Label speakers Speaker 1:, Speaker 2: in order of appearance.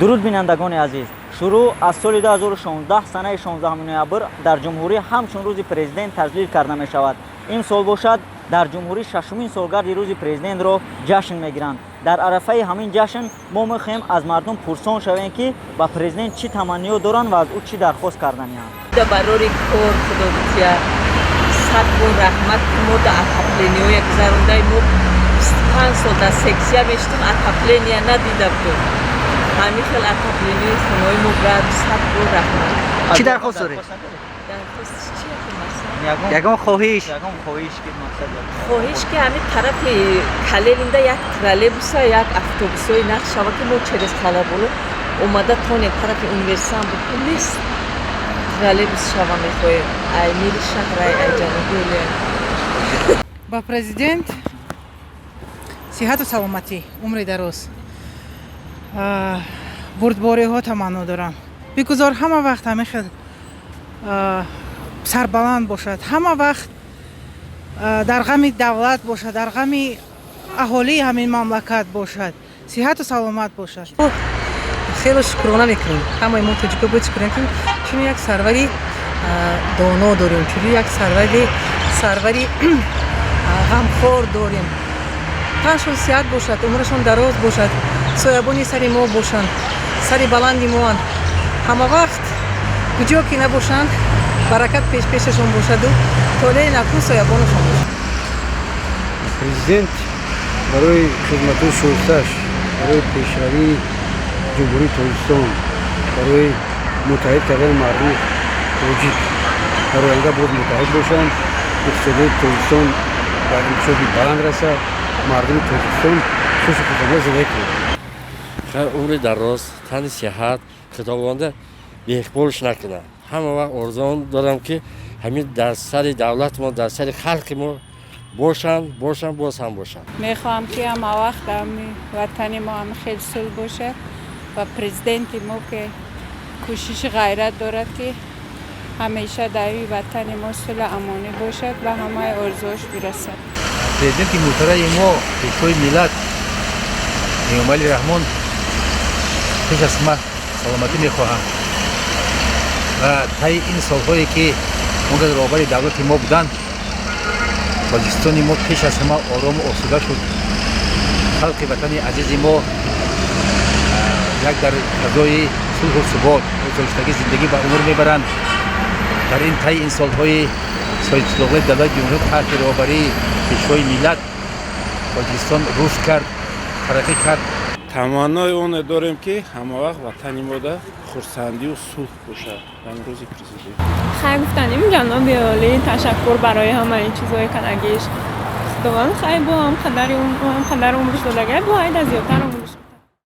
Speaker 1: дуруд бинандагони азиз, шуруъ аз соли 2016 санаи 16 ноябр дар ҷумҳурӣ ҳамчун рӯзи президент таҷлил карда мешавад. Имсол бошад дар ҷумҳурӣ шашумин солгарди рӯзи президентро ҷашн мегиранд. дар арафаи ҳамин ҷашн мо мехоҳем аз мардум пурсон шавем ки ба президент чӣ таманниё доранд ва аз ӯ чӣ дархост карданиянд.
Speaker 2: барори кор худобития сад бор раҳмат мо да отоплениёе гузарондаи мо 25 сол дар сексия мештум отопления надида будем. ҳамин хел отоплениёи хонаи мо брад сад бор раҳмат.
Speaker 3: чӣ дархост доред?
Speaker 2: дархост чи
Speaker 3: ягон хоҳиш
Speaker 2: хоҳиш ки ҳамин тарафи калелинда як троллейбуса як автобусои нақш шава ки мо через талабола омада тоне тарафи университет буд нест троллейбус шава мехоҳем ай мири шаҳрай ай ҷанубӣ
Speaker 4: ба президент сиҳату саломатӣ умри дароз бурдбориҳо таманно дорам бигузор ҳама вақт ҳамин хел сарбаланд бошад ҳама вақт дар ғами давлат бошад дар ғами аҳолии ҳамин мамлакат бошад сиҳату саломат бошад.
Speaker 2: хело шукрона мекунем ҳамаи мо тоҷика бояд шукрона кунем чун як сарвари доно дорем чун як сарвари ғамхор дорем таншон сиҳат бошад умрашон дароз бошад соябони сари мо бошанд сари баланди моанд ҳама вақт куҷо ки набошанд баракат пешашон бошаду толеи накун соябонашон бошад.
Speaker 5: Президент барои хизмату шусташ барои пешравии ҷумҳурии Тоҷикистон барои муттаҳид кардани мардуми тоҷик дар оянда боз муттаҳид бошанд иқтисодиёти Тоҷикистон ба инкишофи баланд расад мардуми Тоҷикистон шушу хушамия зиндагӣ кунад.
Speaker 6: хайр умри дароз тани сиҳат худованда беиқболш накунад. ҳама вақт орзуон дорам ки ҳамин дар сари давлат мо дар сари халқи мо бошанд боз ҳам бошанд.
Speaker 7: мехоҳам ки ҳама вақт ватани мо ҳама хел сулҳ бошад ва президенти мо ки кӯшиши ғайрат дорад ки ҳамеша дар ватани мо сулҳ амонӣ бошад ва ҳамаи орзуош бирасад.
Speaker 8: президенти муҳтараи мо пешвои миллат эмомалӣ раҳмон пеш аз ҳама саломатӣ мехоҳам ва таи ин солҳое ки онро роҳбари давлати мо буданд тоҷикистони мо пеш аз ҳама орому осуда шуд. халқи ватани азизи мо як дар фазои сулҳу субот озоштагӣ зиндагӣ ба умр мебаранд. дар ин таи ин солҳои соҳибсултонии давлати ҷумҳурии таҳти роҳбарии пешвои миллат тоҷикистон рушд кард тараққӣ кард.
Speaker 9: таманнои оне дорем ки ҳама вақт ватани мода хурсандию сулҳ бошад. амрӯзи президент
Speaker 7: خیر گفتنیم جناب عالی تشکر برای همه چیزهای کنگیش خداوند خیر با هم قدر عمرش دادگه با عید از زیادتر عمرش